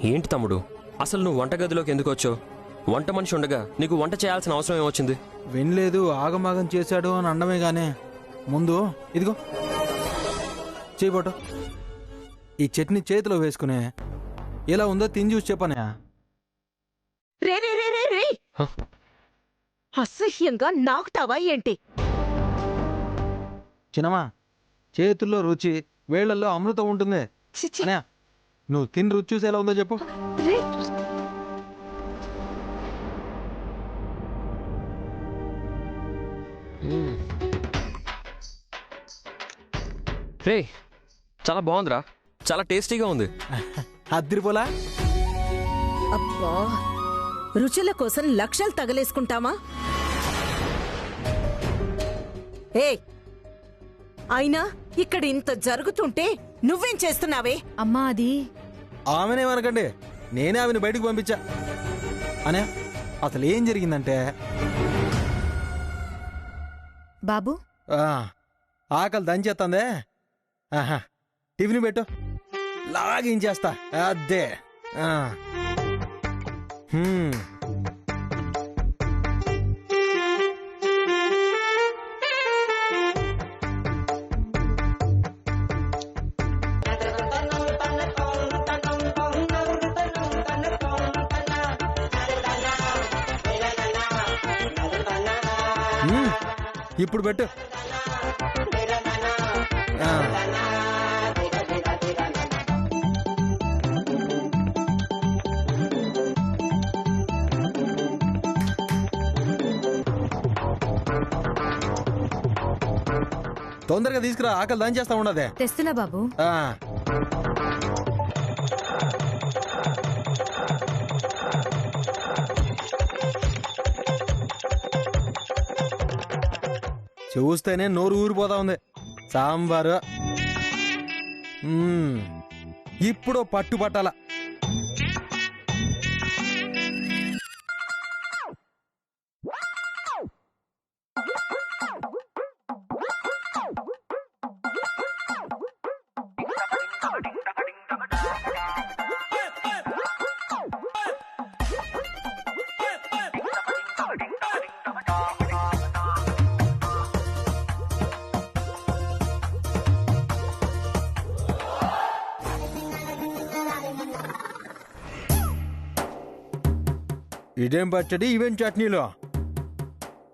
ఏంటి తమ్ముడు, అసలు నువ్వు వంటగదిలోకి ఎందుకు వచ్చావు? వంట మనిషి ఉండగా నీకు వంట చేయాల్సిన అవసరం ఏమొచ్చింది? వినలేదు, ఆగమాగం చేశాడు అని అండమే గానే. ముందు ఇదిగో చేయబోటు, ఈ చట్నీ చేతిలో వేసుకునే ఎలా ఉందో తిని చూసి చెప్పనే. రే రే రే రే రే అసహ్యంగా నాకుతావా ఏంటి? చిన్నమా, చేతుల్లో రుచి వేళ్లలో అమృతం ఉంటుంది. చిచి. అనే నువ్వు తిని రుచి చూసి ఎలా ఉందో చెప్పు. రే. రే, చాలా బాగుందిరా, చాలా టేస్టీగా ఉంది. అద్దిరిపోలా. అబ్బా, రుచుల కోసం లక్షలు తగలేసుకుంటామా? ఏ అయినా ఇక్కడ ఇంత జరుగుతుంటే నువ్వేం చేస్తున్నావే? అమ్మా అది ఆమెనేమనకండి, నేనే ఆమెను బయటకు పంపించా. అనే అసలు ఏం జరిగిందంటే, బాబు ఆకలి దంచేస్తుందే. ఆహా, టిఫిన్ పెట్టు, లాగించేస్తా. అద్దే. ఇప్పుడు పెట్టు. తొందరగా తీసుకురా, ఆకలి దాని చేస్తా ఉండదే. తెస్తున్నా బాబు. చూస్తేనే నోరు ఊరిపోతా ఉంది. సాంబారు ఇప్పుడు పట్టు పట్టాల. ఇదేం పచ్చడి, ఇవేం చట్నీలో?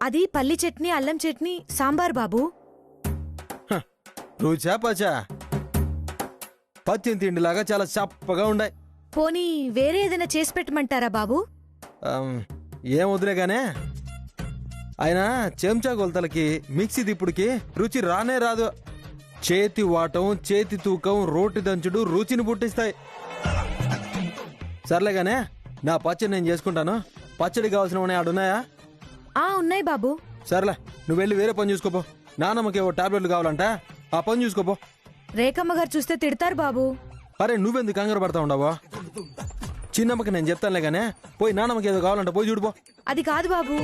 అది పల్లి చట్నీ, అల్లం చట్నీ, సాంబార్ బాబు. రుచా పచా? పచ్చిన తిండిలాగా చాలా చప్పగా ఉండాయి. పోనీ వేరే ఏదైనా చేసి పెట్టమంటారా బాబు? ఏం వదిలేగానే. అయినా చెంచా కొలతలకి, మిక్సీ దిప్పుడికి రుచి రానే రాదు. చేతి వాటం, చేతి తూకం, రోటి దంచుడు రుచిని పుట్టిస్తాయి. సర్లేగానే, నా పచ్చడి నేను చేసుకుంటాను. పచ్చడి కావాల్సిన ఆడున్నాయా? ఉన్నాయి బాబు. సర్లే, నువ్వు వెళ్ళి వేరే పని చూసుకోపో. నానమ్మకి ఏవో టాబ్లెట్లు కావాలంట, ఆ పని చూసుకోపో. రేఖమ్మ గారు చూస్తే తిడతారు బాబు. అరే, నువ్వెందుకు కంగారు పడతా ఉండవా? చిన్నమ్మకి నేను చెప్తానులే గానే, పోయి నానమ్మకి ఏదో కావాలంట పోయి చూడుపో. అది కాదు బాబు.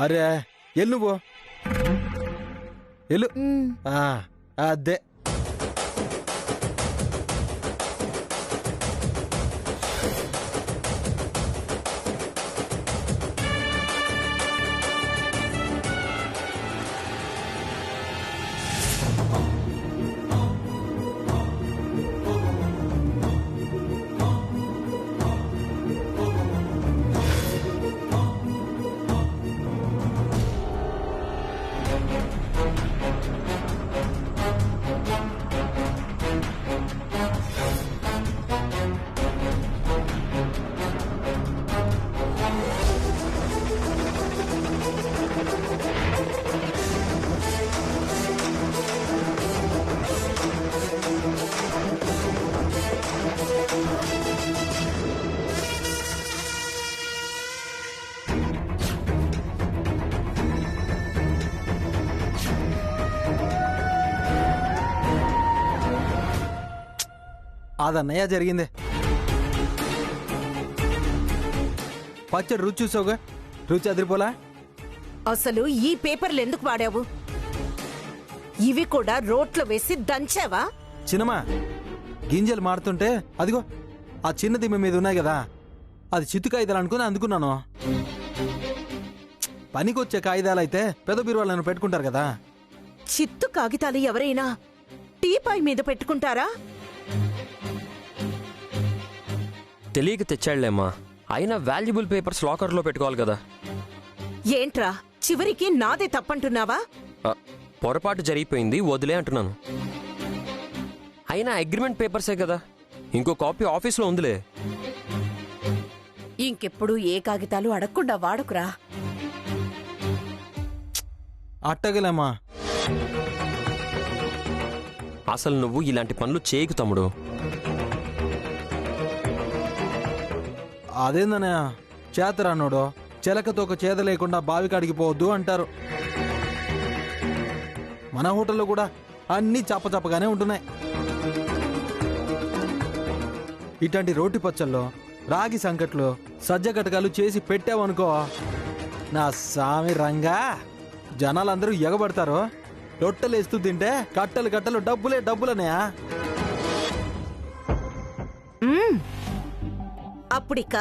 అరే ఎల్లు పో, ఎల్లు. అదే. అదన్నయ్య జరిగింది. పచ్చడి రుచి చూసావుగా, రుచి అదిరిపోలా. అసలు ఈ పేపర్లు ఎందుకు వాడావు? ఇవి కూడా రోట్లో వేసి దంచావా? చిన్నమా, గింజలు మారుతుంటే అదిగో ఆ చిన్న దిమ్మ మీద ఉన్నాయి కదా, అది చిత్తు కాగితాలు అనుకుని అందుకున్నాను. పనికొచ్చే కాగితాలు అయితే పెద్ద బీరువాళ్ళను పెట్టుకుంటారు కదా. చిత్తు కాగితాలు ఎవరైనా టీపాయ్ మీద పెట్టుకుంటారా? తెలియక తెచ్చాడులేమ్మా. అయినా వాల్యుబుల్ పేపర్స్ లాకర్లో పెట్టుకోవాలి కదా. ఏంట్రా చివరికి నాదే తప్పంటున్నావా? పొరపాటు జరిగిపోయింది, వదిలే అంటున్నాను. అయినా అగ్రిమెంట్ పేపర్సే కదా, ఇంకో కాపీ ఆఫీస్లో ఉందిలే. ఇంకెప్పుడు ఏ కాగితాలు అడగకుండా వాడుకురా. అట్టగలేమ్మా. అసలు నువ్వు ఇలాంటి పనులు చేయకు తమ్ముడు. అదేందనే చేతరానోడు చిలకతో ఒక చేత లేకుండా బావికాడికి పోవద్దు అంటారు. మన హోటల్లో కూడా అన్నీ చప్పచప్పగానే ఉంటున్నాయి. ఇట్లాంటి రోటి పచ్చళ్ళు, రాగి సంకట్లు, సజ్జ కటకాలు చేసి పెట్టావనుకో, నా సామి రంగా జనాలందరూ ఎగబడతారు. రొట్టెలేస్తూ తింటే కట్టలు కట్టలు డబ్బులనేయా. అప్పుడిక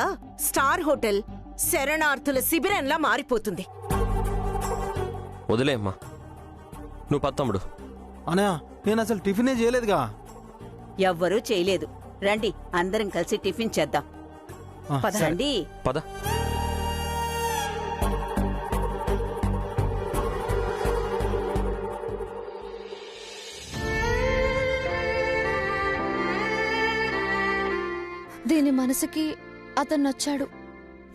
స్టార్ హోటల్ శరణార్థుల శిబిరంలా మారిపోతుంది. వదిలే అమ్మా, నువ్వు పద తమ్ముడు. అనయా నేను అసలు టిఫినే చేయలేదుగా. ఎవ్వరూ చేయలేదు. రండి అందరం కలిసి టిఫిన్ చేద్దాం. ఆ, సరే. పదండి. పద. దీని మనసుకి అతను నచ్చాడు.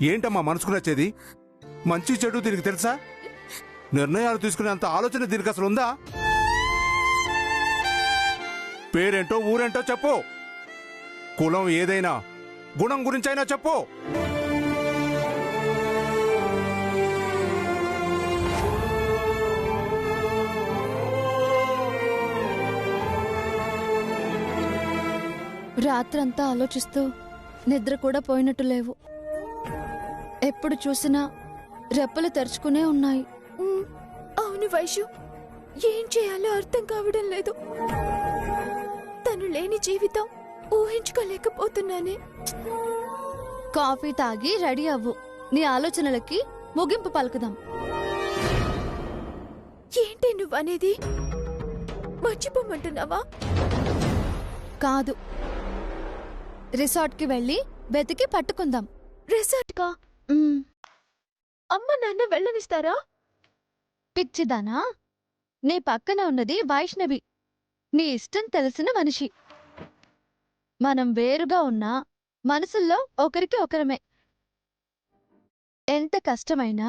ఏంటమ్మా మనసుకు నచ్చేది? మంచి చెడు దీనికి తెలుసా? నిర్ణయాలు తీసుకునేంత ఆలోచన దీనికి అసలు ఉందా? పేరేంటో ఊరేంటో చెప్పు. కులం ఏదైనా గుణం గురించైనా చెప్పు. రాత్రంతా ఆలోచిస్తూ నిద్ర కూడా పోయినట్టు లేవు. ఎప్పుడు చూసినా రెప్పలు తెరుచుకునే ఉన్నాయి. అవును వైషు, ఏం చేయాలో అర్థం కావడం లేదు. తను లేని జీవితం ఊహించుకోలేకపోతున్నానే. కాఫీ తాగి రెడీ అవ్వు, నీ ఆలోచనలకి ముగింపు పలుకుదాం. ఏంటి నువ్వనేది? మర్చిపోమంటున్నావా? కాదు, రిసార్ట్కి వెళ్ళి వెతికి పట్టుకుందాం. రిసార్ట్ కా? అమ్మ నాన్న వెళ్ళనిస్తారా? పిచ్చిదానా, నీ పక్కన ఉన్నది వైష్ణవి, నీ ఇష్టం తెలిసిన మనిషి. మనం వేరుగా ఉన్నా మనసుల్లో ఒకరికి ఒకరమే. ఎంత కష్టమైనా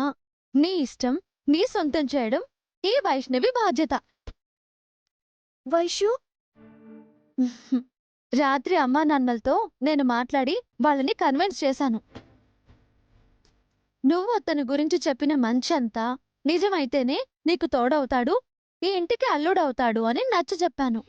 నీ ఇష్టం నీ సొంతం చేయడం ఈ వైష్ణవి బాధ్యత. వైషు, రాత్రి అమ్మా నాన్నలతో నేను మాట్లాడి వాళ్ళని కన్విన్స్ చేశాను. నువ్వు అతని గురించి చెప్పిన మంచి అంతా నిజమైతేనే నీకు తోడవుతాడు, ఈ ఇంటికి అల్లుడవుతాడు అని నచ్చజెప్పాను.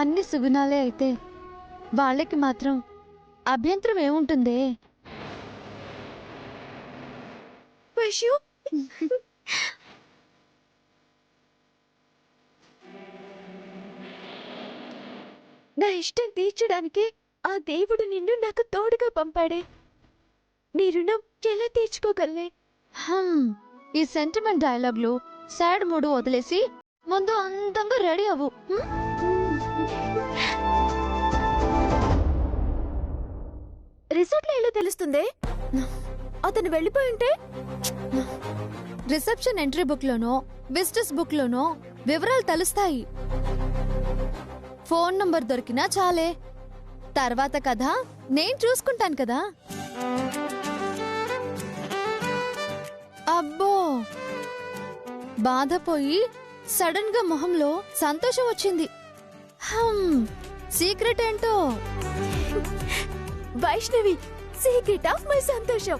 అన్ని సుగుణాలే అయితే వాళ్ళకి మాత్రం అభ్యంతరం ఏముంటుందే? వైషు, నా ఇష్టం తీర్చడానికి ఆ దేవుడు నిన్ను నాకు తోడుగా పంపాడే. నీ రుణం ఎలా తీర్చుకోగలనే? ఈ సెంటిమెంట్ డైలాగ్లు సాడ్ మూడు వదిలేసి ముందు అందంగా రెడీ అవ్వు. రిసార్ట్ లో ఎలా తెలుస్తుందే? అతను వెళ్ళిపోయి ఉంటే? రిసెప్షన్ ఎంట్రీ బుక్ లోనో విజిటర్స్ బుక్ లోనో వివరాలు తెలుస్తాయి. ఫోన్ నంబర్ దొరికినా చాలే, తర్వాత కథ నేను చూసుకుంటాను కదా. అబ్బో, బాధపోయి సడన్ గా మొహంలో సంతోషం వచ్చింది. సీక్రెట్ ఏంటో? వైష్ణవి, సీక్రెట్ ఆఫ్ మై సంతోషం.